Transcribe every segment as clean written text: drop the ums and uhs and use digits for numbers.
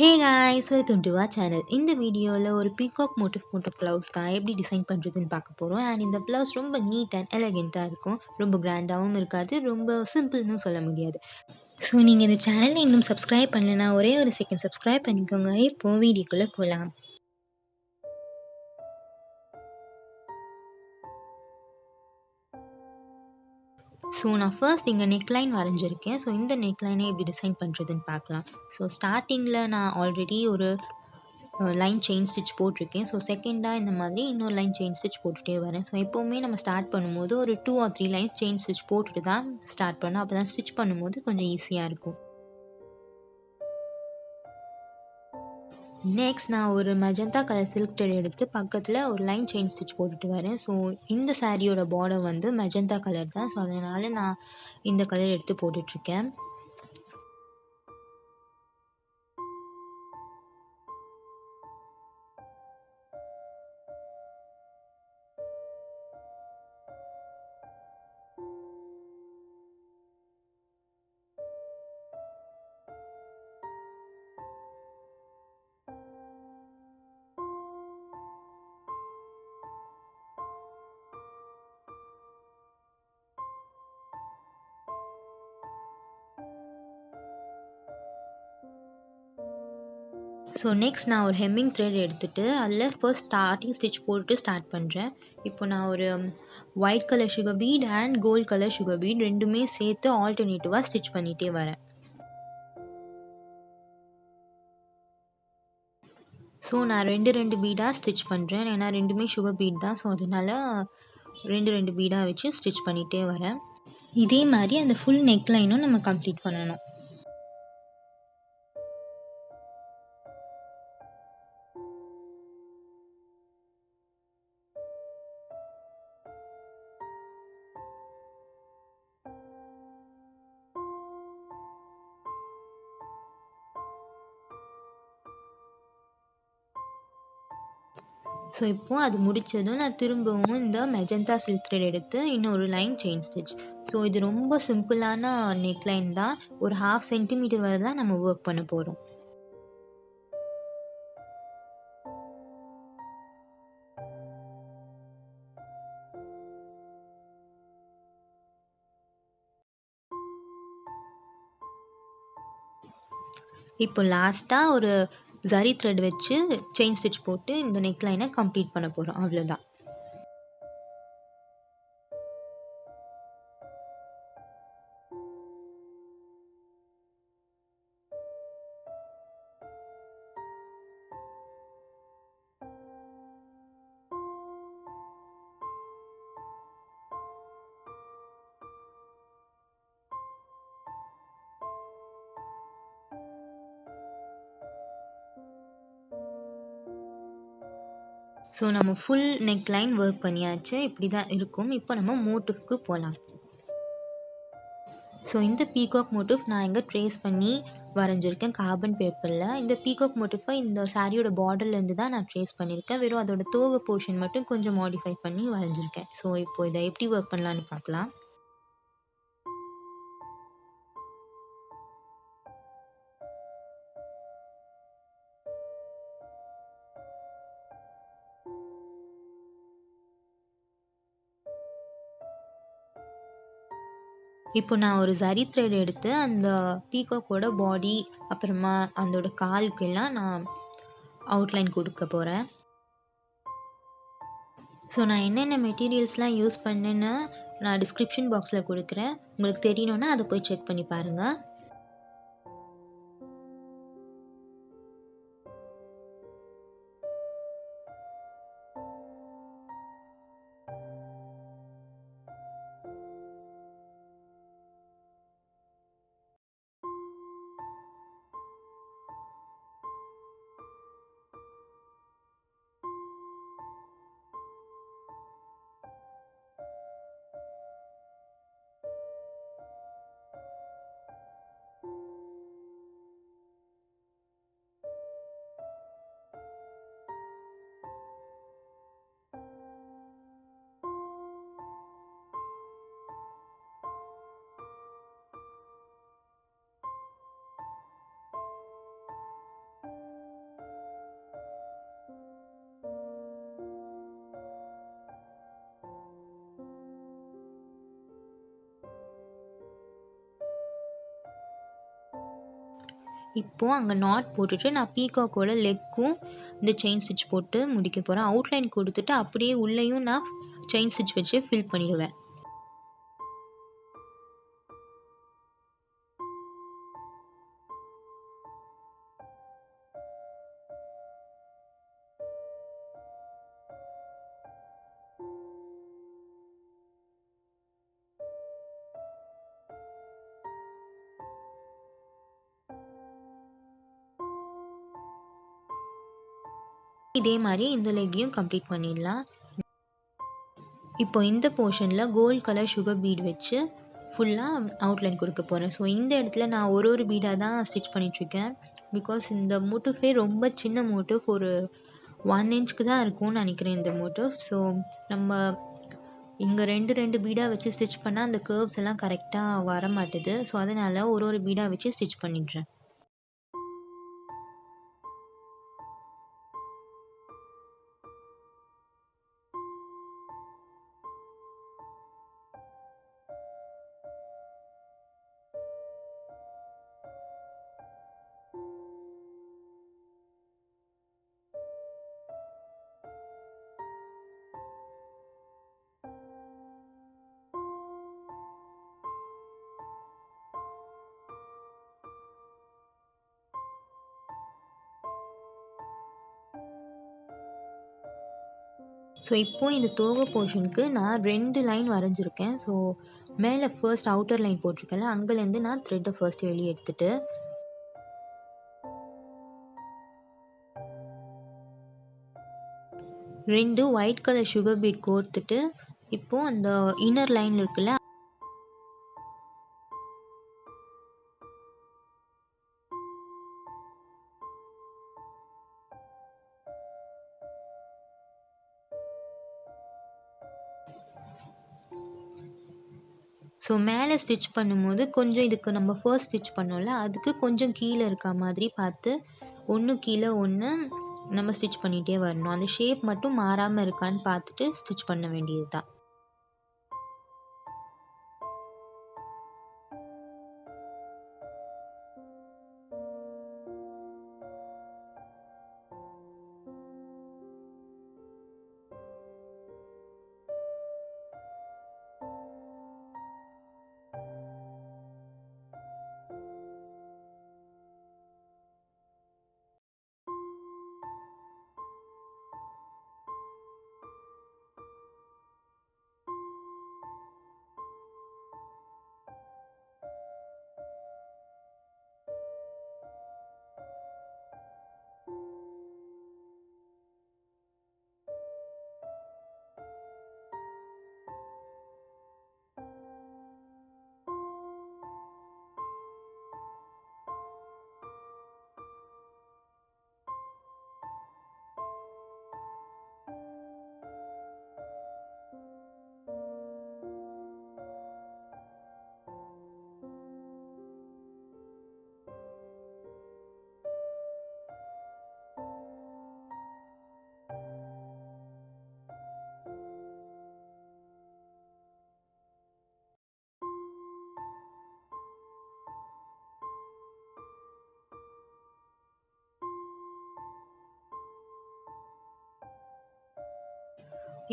Hey guys, welcome to our channel. இந்த வீடியோவில் ஒரு பீகாக் மோட்டிவ் போட்ட ப்ளவுஸ் தான் எப்படி டிசைன் பண்ணுறதுன்னு பார்க்க போகிறோம். அண்ட் இந்த ப்ளவுஸ் ரொம்ப நீட் அண்ட் எலகெண்ட்டாக இருக்கும். ரொம்ப கிராண்டாகவும் இருக்காது, ரொம்ப சிம்பிள்னு சொல்ல முடியாது. ஸோ நீங்கள் இந்த சேனலை இன்னும் சப்ஸ்கிரைப் பண்ணலைன்னா ஒரே ஒரு செகண்ட் சப்ஸ்கிரைப் பண்ணிக்கோங்க. இப்போ வீடியோக்குள்ளே போகலாம். ஸோ நான் ஃபர்ஸ்ட் இங்கே நெக்லைன் வரைஞ்சிருக்கேன். ஸோ இந்த நெக்லைனை எப்படி டிசைன் பண்ணுறதுன்னு பார்க்கலாம். ஸோ ஸ்டார்டிங்கில் நான் ஆல்ரெடி ஒரு லைன் செயின் ஸ்டிச் போட்டிருக்கேன். ஸோ செகண்டாக இந்த மாதிரி இன்னொரு லைன் செயின் ஸ்டிச் போட்டுகிட்டே வரேன். ஸோ எப்போவுமே நம்ம ஸ்டார்ட் பண்ணும்போது ஒரு 2 or 3 லைன்ஸ் செயின் ஸ்டிச் போட்டுட்டு தான் ஸ்டார்ட் பண்ணோம். அப்போ தான் ஸ்டிச் பண்ணும்போது கொஞ்சம் ஈஸியாக இருக்கும். நெக்ஸ்ட் நான் ஒரு மெஜந்தா கலர் சில்க் த்ரெட் எடுத்து பக்கத்தில் ஒரு லைன் செயின் ஸ்டிச் போட்டுட்டு வரேன். ஸோ இந்த சாரியோட பார்டர் வந்து மெஜந்தா கலர் தான். ஸோ அதனால் நான் இந்த கலர் எடுத்து போட்டுட்ருக்கேன். ஸோ நெக்ஸ்ட் நான் ஒரு ஹெம்மிங் த்ரெட் எடுத்துகிட்டு அதில் ஃபர்ஸ்ட் ஸ்டார்டிங் ஸ்டிச் போட்டு ஸ்டார்ட் பண்ணுறேன். இப்போ நான் ஒரு white colour sugar bead and gold colour sugar bead ரெண்டுமே சேர்த்து ஆல்டர்னேட்டிவாக ஸ்டிச் பண்ணிகிட்டே வரேன். ஸோ நான் ரெண்டு பீடாக ஸ்டிச் பண்ணுறேன். ஏன்னா ரெண்டுமே சுகர் பீட் தான். ஸோ அதனால் ரெண்டு பீடாக வச்சு ஸ்டிச் பண்ணிகிட்டே வரேன். இதே மாதிரி அந்த ஃபுல் நெக் லைனும் நம்ம கம்ப்ளீட் பண்ணணும். ஸோ இப்போது அது முடித்ததும் நான் திரும்பவும் இந்த மெஜந்தா சில்க் த்ரெட் எடுத்து இன்னொரு லைன் செயின் ஸ்டிச். ஸோ இது ரொம்ப சிம்பிளான நெக் லைன் தான். ஒரு 1/2 சென்டிமீட்டர் வரை தான் நம்ம ஒர்க் பண்ண போகிறோம். இப்போ லாஸ்ட்டாக ஒரு ஜரி த்ரெட் வச்சு செயின் ஸ்டிச் போட்டு இந்த நெக் லைனை கம்ப்ளீட் பண்ண போகிறோம். அவ்வளோதான். ஸோ நம்ம ஃபுல் நெக் லைன் ஒர்க் பண்ணியாச்சு. இப்படி தான் இருக்கும். இப்போ நம்ம மோட்டிவ்க்கு போகலாம். ஸோ இந்த பீகாக் மோட்டிவ் நான் இங்கே ட்ரேஸ் பண்ணி வரைஞ்சிருக்கேன் கார்பன் பேப்பரில். இந்த பீகாக் மோட்டிஃபை இந்த சாரியோட பார்டர்லேருந்து தான் நான் ட்ரேஸ் பண்ணியிருக்கேன். வெறும் அதோட தோகை போர்ஷன் மட்டும் கொஞ்சம் மாடிஃபை பண்ணி வரைஞ்சிருக்கேன். ஸோ இப்போ இதை எப்படி ஒர்க் பண்ணலான்னு பார்க்கலாம். இப்போ நான் ஒரு ஜரி த்ரெட் எடுத்து அந்த பீகாக்கோட பாடி அப்புறமா அதோட காலுக்கெல்லாம் நான் அவுட்லைன் கொடுக்க போகிறேன். ஸோ நான் என்னென்ன மெட்டீரியல்ஸ்லாம் யூஸ் பண்ணேன்னு நான் டிஸ்கிரிப்ஷன் பாக்ஸில் கொடுக்குறேன். உங்களுக்கு தெரியணுன்னா அதை போய் செக் பண்ணி பாருங்கள். இப்போது அங்கே நாட் போட்டுட்டு நான் பீகாக்கோட லெக்கும் இந்த செயின் ஸ்டிச் போட்டு முடிக்க போகிறேன். அவுட்லைன் கொடுத்துட்டு அப்படியே உள்ளேயும் நான் செயின் ஸ்டிச் வச்சு ஃபில் பண்ணிடுவேன். இதே மாதிரி இந்த லெக்கையும் கம்ப்ளீட் பண்ணிடலாம். இப்போ இந்த போர்ஷனில் கோல்ட் கலர் சுகர் பீட் வச்சு ஃபுல்லாக அவுட்லைன் கொடுக்க போகிறேன். ஸோ இந்த இடத்துல நான் ஒரு பீடாக தான் ஸ்டிச் பண்ணிகிட்ருக்கேன். பிகாஸ் இந்த மோட்டிஃபே ரொம்ப சின்ன மோட்டிவ், ஒரு 1 இன்ச்சுக்கு தான் இருக்கும்னு நினைக்கிறேன் இந்த மோட்டிவ். ஸோ நம்ம இங்கே ரெண்டு பீடாக வச்சு ஸ்டிச் பண்ணால் அந்த கர்வ்ஸ் எல்லாம் கரெக்டாக வர மாட்டுது. ஸோ அதனால் ஒரு பீடாக வச்சு ஸ்டிச் பண்ணிடுறேன். ஸோ இப்போது இந்த தோகை போர்ஷனுக்கு நான் 2 லைன் வரைஞ்சிருக்கேன். ஸோ மேலே ஃபர்ஸ்ட் அவுட்டர் லைன் போட்டிருக்கேன்ல, அங்கேருந்து நான் த்ரெட்டை ஃபர்ஸ்ட் வெளியே எடுத்துட்டு ரெண்டு ஒயிட் கலர் சுகர் பீட் கோர்த்துட்டு இப்போது அந்த இன்னர் லைன் இருக்குல்ல, ஸோ மேலே ஸ்டிச் பண்ணும்போது கொஞ்சம் இதுக்கு நம்ம ஃபர்ஸ்ட் ஸ்டிச் பண்ணோம்ல, அதுக்கு கொஞ்சம் கீழே இருக்க மாதிரி பார்த்து ஒன்று கீழே ஒன்று நம்ம ஸ்டிச் பண்ணிகிட்டே வரணும். அந்த ஷேப் மட்டும் மாறாமல் இருக்கான்னு பார்த்துட்டு ஸ்டிச் பண்ண வேண்டியது தான்.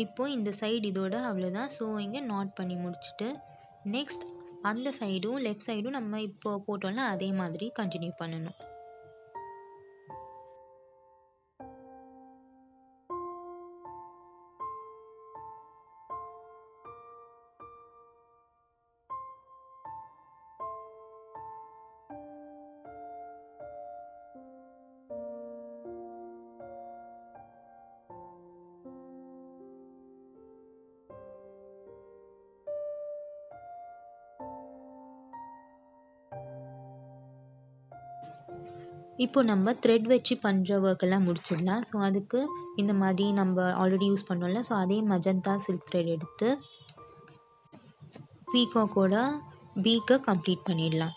இப்போது இந்த சைடு இதோட அவ்வளோதான். ஸோ இங்கே நாட் பண்ணி முடிச்சுட்டு நெக்ஸ்ட் அந்த சைடும் லெஃப்ட் சைடும் நம்ம இப்போ போட்டோம்னா அதே மாதிரி கண்டினியூ பண்ணணும். இப்போ நம்ம த்ரெட் வச்சு பண்ணுற ஒர்க்கெல்லாம் முடிச்சிடலாம். ஸோ அதுக்கு இந்த மாதிரி நம்ம ஆல்ரெடி யூஸ் பண்ணோம்ல, ஸோ அதே மஜந்தா சில்க் த்ரெட் எடுத்து பீகாக்கோட பீக்கை கம்ப்ளீட் பண்ணிடலாம்.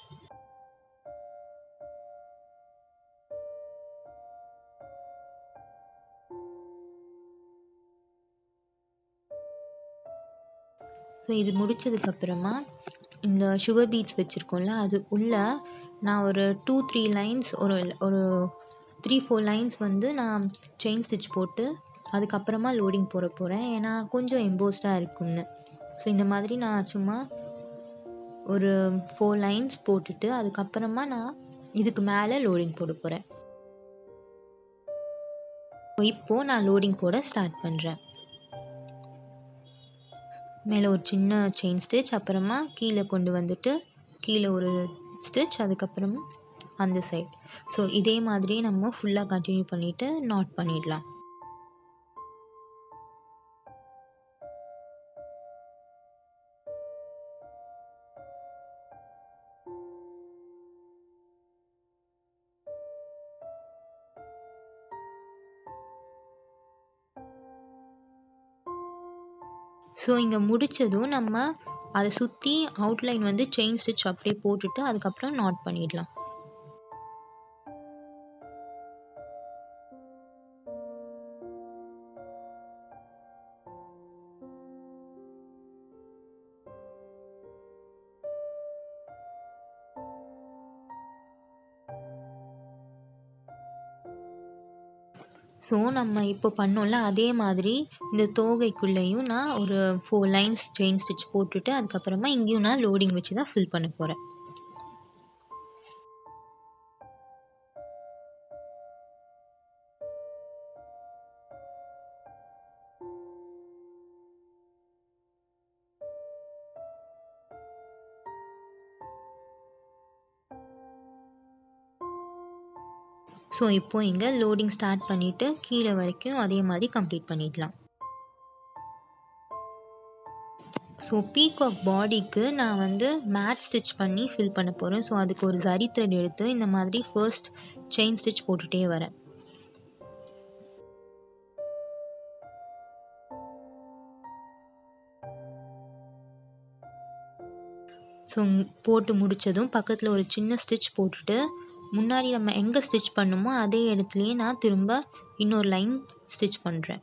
ஸோ இது முடித்ததுக்கப்புறமா இந்த சுகர் பீட்ஸ் வச்சுருக்கோம்ல, அது உள்ள நான் ஒரு 2-3 லைன்ஸ் ஒரு ஒரு 3-4 லைன்ஸ் வந்து நான் செயின் ஸ்டிச் போட்டு அதுக்கப்புறமா லோடிங் போட போகிறேன். ஏன்னா கொஞ்சம் எம்போஸ்டாக இருக்கும்னு. ஸோ இந்த மாதிரி நான் சும்மா ஒரு 4 லைன்ஸ் போட்டுட்டு அதுக்கப்புறமா நான் இதுக்கு மேலே லோடிங் போட போகிறேன். இப்போது நான் லோடிங் போட ஸ்டார்ட் பண்ணுறேன். மேலே ஒரு சின்ன செயின் ஸ்டிச், அப்புறமா கீழே கொண்டு வந்துட்டு கீழே ஒரு ஸ்டிச், அதுக்கப்புறமா அந்த சைட். ஸோ இதே மாதிரி நம்ம ஃபுல்லாக கண்டினியூ பண்ணிவிட்டு நாட் பண்ணிடலாம். ஸோ இங்கே முடித்ததும் நம்ம அதை சுற்றி அவுட்லைன் வந்து செயின் ஸ்டிச் அப்படியே போட்டுட்டு அதுக்கப்புறம் நாட் பண்ணிடலாம். ஸோ நம்ம இப்போ பண்ணோம்ல அதே மாதிரி இந்த தோகைக்குள்ளேயும் நான் ஒரு 4 லைன்ஸ் செயின் ஸ்டிச் போட்டுட்டு அதுக்கப்புறமா இங்கேயும் நான் லோடிங் வச்சு தான் ஃபில் பண்ண போகிறேன். ஸோ இப்போது இங்கே லோடிங் ஸ்டார்ட் பண்ணிவிட்டு கீழே வரைக்கும் அதே மாதிரி கம்ப்ளீட் பண்ணிடலாம். ஸோ பீகாக் பாடிக்கு நான் வந்து மேட் ஸ்டிச் பண்ணி ஃபில் பண்ண போகிறேன். ஸோ அதுக்கு ஒரு ஜரி த்ரெட் எடுத்து இந்த மாதிரி ஃபர்ஸ்ட் செயின் ஸ்டிச் போட்டுகிட்டே வரேன். ஸோ போட்டு முடித்ததும் பக்கத்தில் ஒரு சின்ன ஸ்டிச் போட்டுட்டு முன்னாடி நம்ம எங்கே ஸ்டிச் பண்ணுமோ அதே இடத்துலையே நான் திரும்ப இன்னொரு லைன் ஸ்டிச் பண்ணுறேன்.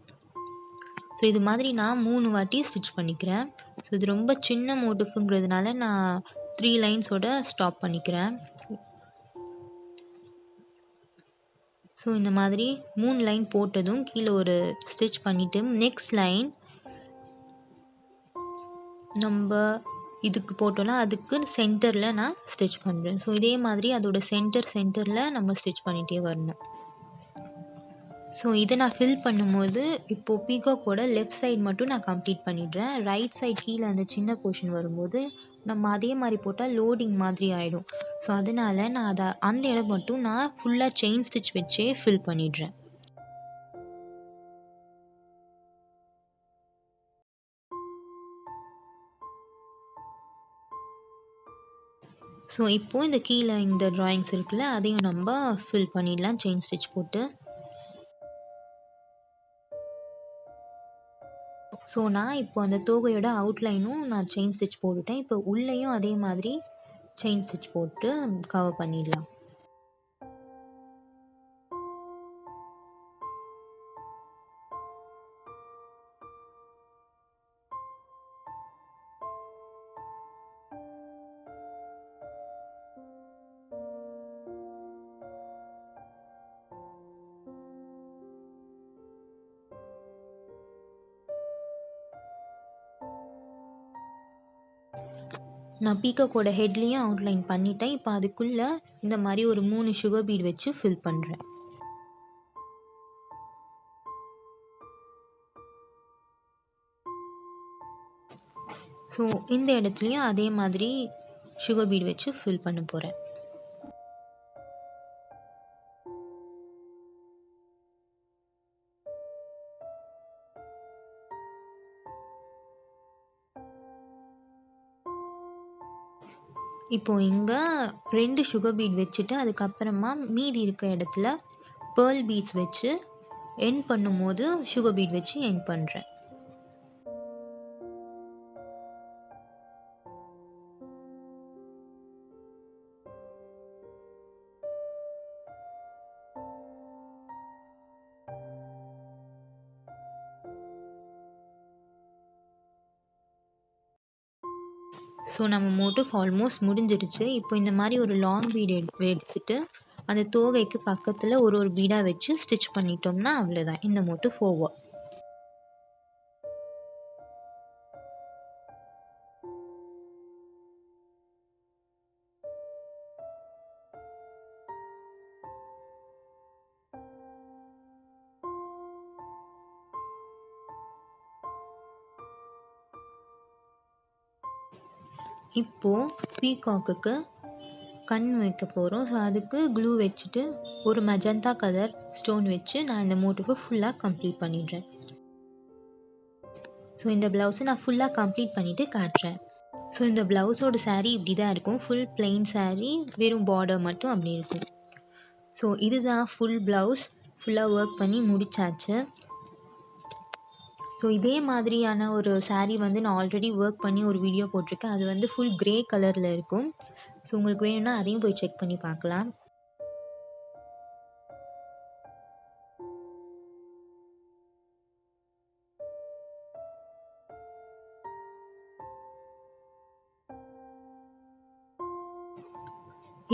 ஸோ இது மாதிரி நான் 3 வாட்டி ஸ்டிச் பண்ணிக்கிறேன். ஸோ இது ரொம்ப சின்ன மோட்டிஃபுங்கிறதுனால நான் 3 லைன்ஸோட ஸ்டாப் பண்ணிக்கிறேன். ஸோ இந்த மாதிரி 3 லைன் போட்டதும் கீழே ஒரு ஸ்டிச் பண்ணிவிட்டு நெக்ஸ்ட் லைன் நம்ம இதுக்கு போட்டோன்னா அதுக்கு சென்டரில் நான் ஸ்டிச் பண்ணுறேன். ஸோ இதே மாதிரி அதோட சென்டரில் நம்ம ஸ்டிச் பண்ணிகிட்டே வரணும். ஸோ இதை நான் ஃபில் பண்ணும்போது இப்போது பீகாக்கோட லெஃப்ட் சைடு மட்டும் நான் கம்ப்ளீட் பண்ணிடுறேன். ரைட் சைட் கீழே அந்த சின்ன போர்ஷன் வரும்போது நம்ம அதே மாதிரி போட்டால் லோடிங் மாதிரி ஆகிடும். ஸோ அதனால் நான் அதை அந்த இடம் மட்டும் நான் ஃபுல்லாக செயின் ஸ்டிச் வச்சே ஃபில் பண்ணிடுறேன். ஸோ இப்போது இந்த கீழே இந்த ட்ராயிங்ஸ் இருக்குல்ல அதையும் நம்ம ஃபில் பண்ணிடலாம் செயின் ஸ்டிச் போட்டு. ஸோ நான் இப்போ அந்த தோகையோட அவுட்லைனும் நான் செயின் ஸ்டிச் போட்டுட்டேன். இப்போ உள்ளேயும் அதே மாதிரி செயின் ஸ்டிச் போட்டு கவர் பண்ணிடலாம். நான் பீகாக்கோட ஹெட்லேயும் அவுட்லைன் பண்ணிட்டேன். இப்போ அதுக்குள்ளே இந்த மாதிரி ஒரு 3 சுகர் பீட் வச்சு ஃபில் பண்ணுறேன். ஸோ இந்த இடத்துலையும் அதே மாதிரி சுகர் பீட் வச்சு ஃபில் பண்ண போகிறேன். இப்போது இங்கே 2 சுகர் பீட் வச்சுட்டு அதுக்கப்புறமா மீதி இருக்க இடத்துல பேர்ல் பீட்ஸ் வச்சு எண்ட் பண்ணும்போது சுகர் பீட் வச்சு எண்ட் பண்ணுறேன். ஸோ நம்ம மோட்டிவ் ஆல்மோஸ்ட் முடிஞ்சிடுச்சு. இப்போ இந்த மாதிரி ஒரு லாங் பீட் எடுத்துட்டு அந்த தோகைக்கு பக்கத்தில் ஒரு பீடாக வச்சு ஸ்டிச் பண்ணிட்டோம்னா அவ்வளோதான், இந்த மோட்டிவ் ஓவர். இப்போது பீகாக்குக்கு கண் வைக்க போகிறோம். ஸோ அதுக்கு க்ளூ வச்சுட்டு ஒரு மஜந்தா கலர் ஸ்டோன் வச்சு நான் இந்த மோட்டிவை ஃபுல்லாக கம்ப்ளீட் பண்ணிடுறேன். ஸோ இந்த ப்ளவுஸை நான் ஃபுல்லாக கம்ப்ளீட் பண்ணிவிட்டு காட்டுறேன். ஸோ இந்த ப்ளவுஸோட சாரீ இப்படி தான் இருக்கும். ஃபுல் பிளெயின் சாரீ, வெறும் பார்டர் மட்டும் அப்படி இருக்கும். ஸோ இதுதான் ஃபுல் ப்ளவுஸ். ஃபுல்லாக ஒர்க் பண்ணி முடிச்சாச்சு. ஸோ இதே மாதிரியான ஒரு சாரீ வந்து நான் ஆல்ரெடி ஒர்க் பண்ணி ஒரு வீடியோ போட்டிருக்கேன். அது வந்து ஃபுல் க்ரே கலரில் இருக்கும். ஸோ உங்களுக்கு வேணும்னா அதையும் போய் செக் பண்ணி பார்க்கலாம்.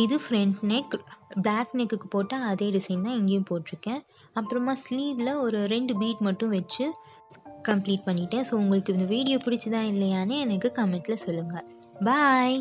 இது ஃப்ரண்ட் நெக். பேக் நெக்குக்கு போட்டால் அதே டிசைன் தான் இங்கேயும் போட்டிருக்கேன். அப்புறமா ஸ்லீவில் ஒரு 2 பீட் மட்டும் வச்சு கம்ப்ளீட் பண்ணிட்டேன். ஸோ உங்களுக்கு இந்த வீடியோ பிடிச்சதா இல்லையான்னு எனக்கு கமெண்ட்டில் சொல்லுங்கள். பாய்.